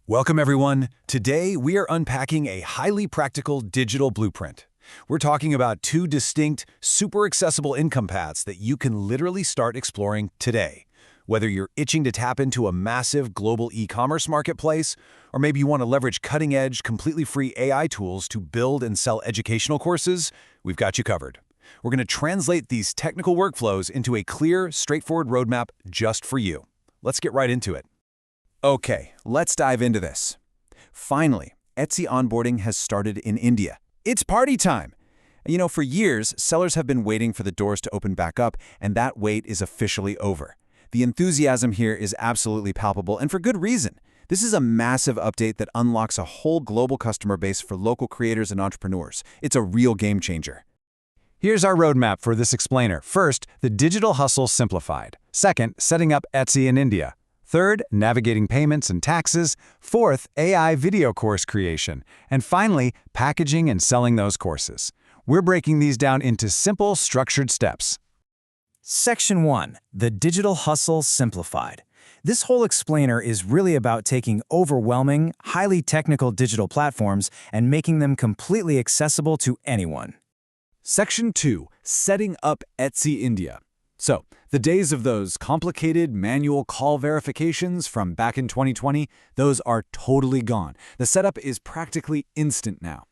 Welcome, everyone. Today, we are unpacking a highly practical digital blueprint. We're talking about two distinct, super accessible income paths that you can literally start exploring today. Whether you're itching to tap into a massive global e-commerce marketplace, or maybe you want to leverage cutting-edge, completely free AI tools to build and sell educational courses, we've got you covered. We're going to translate these technical workflows into a clear, straightforward roadmap just for you. Let's get right into it. Okay, let's dive into this. Finally, Etsy onboarding has started in India. It's party time! For years, sellers have been waiting for the doors to open back up, and that wait is officially over. The enthusiasm here is absolutely palpable, and for good reason. This is a massive update that unlocks a whole global customer base for local creators and entrepreneurs. It's a real game changer. Here's our roadmap for this explainer. First, the digital hustle simplified. Second, setting up Etsy in India. Third, navigating payments and taxes. Fourth, AI video course creation. And finally, packaging and selling those courses. We're breaking these down into simple, structured steps. Section 1. The Digital Hustle Simplified. This whole explainer is really about taking overwhelming, highly technical digital platforms and making them completely accessible to anyone. Section 2. Setting up Etsy India. So, the days of those complicated manual call verifications from back in 2020, those are totally gone. The setup is practically instant now.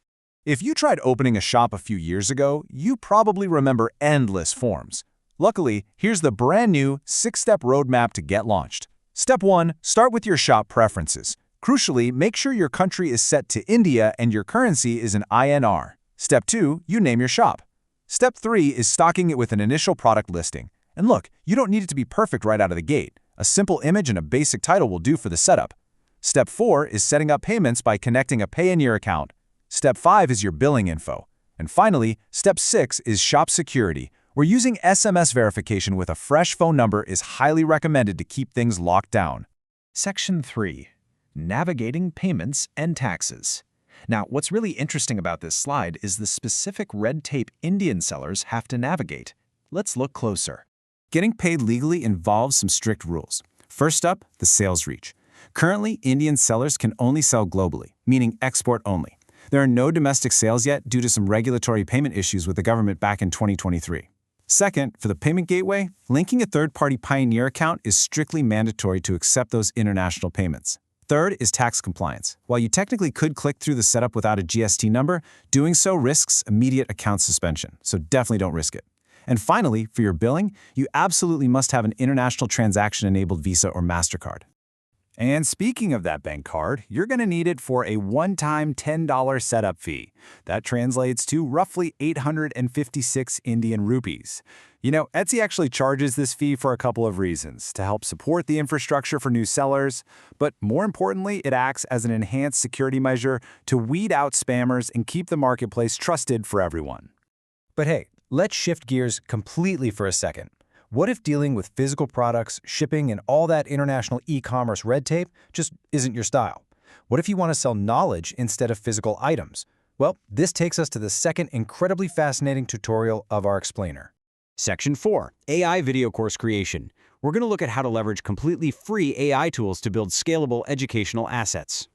If you tried opening a shop a few years ago, you probably remember endless forms. Luckily, here's the brand new 6-step roadmap to get launched. Step 1. Start with your shop preferences. Crucially, make sure your country is set to India and your currency is an INR. Step 2. You name your shop. Step 3 is stocking it with an initial product listing. And look, you don't need it to be perfect right out of the gate. A simple image and a basic title will do for the setup. Step 4 is setting up payments by connecting a Payoneer account. Step 5 is your billing info. And finally, Step 6 is shop security, where using SMS verification with a fresh phone number is highly recommended to keep things locked down. Section 3. Navigating payments and taxes. Now, what's really interesting about this slide is the specific red tape Indian sellers have to navigate. Let's look closer. Getting paid legally involves some strict rules. First up, the sales reach. Currently, Indian sellers can only sell globally, meaning export only. There are no domestic sales yet due to some regulatory payment issues with the government back in 2023. Second, for the payment gateway, linking a third-party Payoneer account is strictly mandatory to accept those international payments. Third is tax compliance. While you technically could click through the setup without a GST number, doing so risks immediate account suspension, so definitely don't risk it. And finally, for your billing, you absolutely must have an international transaction-enabled Visa or MasterCard. And speaking of that bank card, you're going to need it for a one-time $10 setup fee. That translates to roughly 856 Indian rupees. Etsy actually charges this fee for a couple of reasons: to help support the infrastructure for new sellers, but more importantly, it acts as an enhanced security measure to weed out spammers and keep the marketplace trusted for everyone. But hey, let's shift gears completely for a second. What if dealing with physical products, shipping, and all that international e-commerce red tape just isn't your style? What if you want to sell knowledge instead of physical items? Well, this takes us to the second incredibly fascinating tutorial of our explainer. Section 4. AI video course creation. We're going to look at how to leverage completely free AI tools to build scalable educational assets.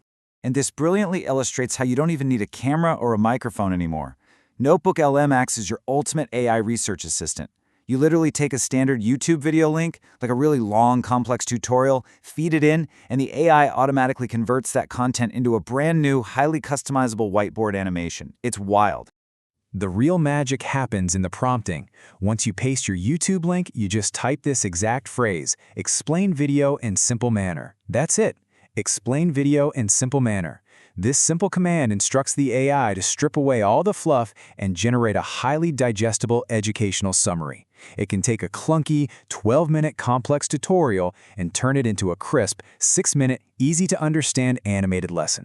And this brilliantly illustrates how you don't even need a camera or a microphone anymore. Notebook LM acts as your ultimate AI research assistant. You literally take a standard YouTube video link, like a really long, complex tutorial, feed it in, and the AI automatically converts that content into a brand new, highly customizable whiteboard animation. It's wild. The real magic happens in the prompting. Once you paste your YouTube link, you just type this exact phrase: explain video in simple manner. That's it. Explain video in simple manner. This simple command instructs the AI to strip away all the fluff and generate a highly digestible educational summary. It can take a clunky, 12-minute complex tutorial and turn it into a crisp, 6-minute, easy-to-understand animated lesson.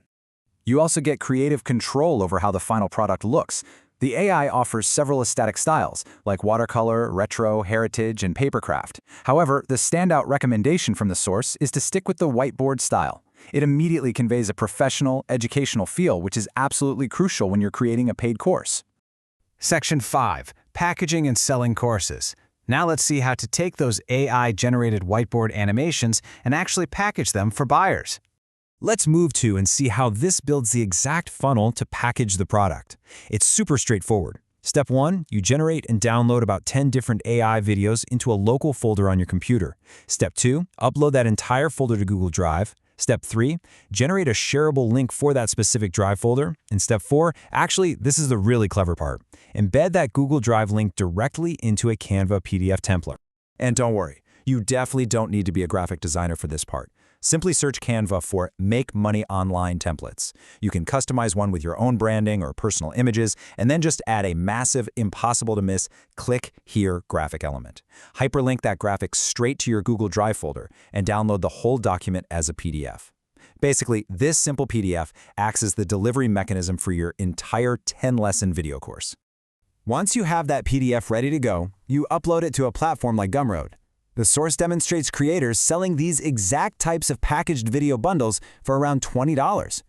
You also get creative control over how the final product looks. The AI offers several aesthetic styles, like watercolor, retro, heritage, and papercraft. However, the standout recommendation from the source is to stick with the whiteboard style. It immediately conveys a professional, educational feel, which is absolutely crucial when you're creating a paid course. Section 5. Packaging and selling courses. Now let's see how to take those AI-generated whiteboard animations and actually package them for buyers. Let's move to and see how this builds the exact funnel to package the product. It's super straightforward. Step 1, you generate and download about 10 different AI videos into a local folder on your computer. Step 2, upload that entire folder to Google Drive. Step 3, generate a shareable link for that specific Drive folder. And Step 4, actually, this is the really clever part. Embed that Google Drive link directly into a Canva PDF template. And don't worry, you definitely don't need to be a graphic designer for this part. Simply search Canva for Make Money Online templates. You can customize one with your own branding or personal images, and then just add a massive, impossible-to-miss Click Here graphic element. Hyperlink that graphic straight to your Google Drive folder and download the whole document as a PDF. Basically, this simple PDF acts as the delivery mechanism for your entire 10-lesson video course. Once you have that PDF ready to go, you upload it to a platform like Gumroad. The source demonstrates creators selling these exact types of packaged video bundles for around $20.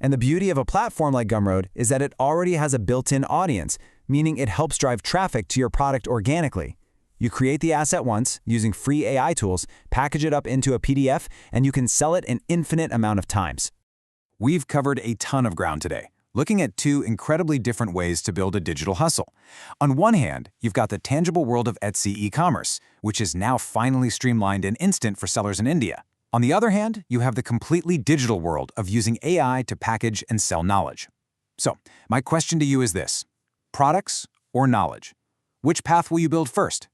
And the beauty of a platform like Gumroad is that it already has a built-in audience, meaning it helps drive traffic to your product organically. You create the asset once using free AI tools, package it up into a PDF, and you can sell it an infinite amount of times. We've covered a ton of ground today, looking at two incredibly different ways to build a digital hustle. On one hand, you've got the tangible world of Etsy e-commerce, which is now finally streamlined and instant for sellers in India. On the other hand, you have the completely digital world of using AI to package and sell knowledge. So, my question to you is this: products or knowledge? Which path will you build first?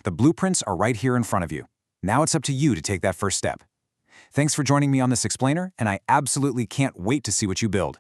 The blueprints are right here in front of you. Now it's up to you to take that first step. Thanks for joining me on this explainer, and I absolutely can't wait to see what you build.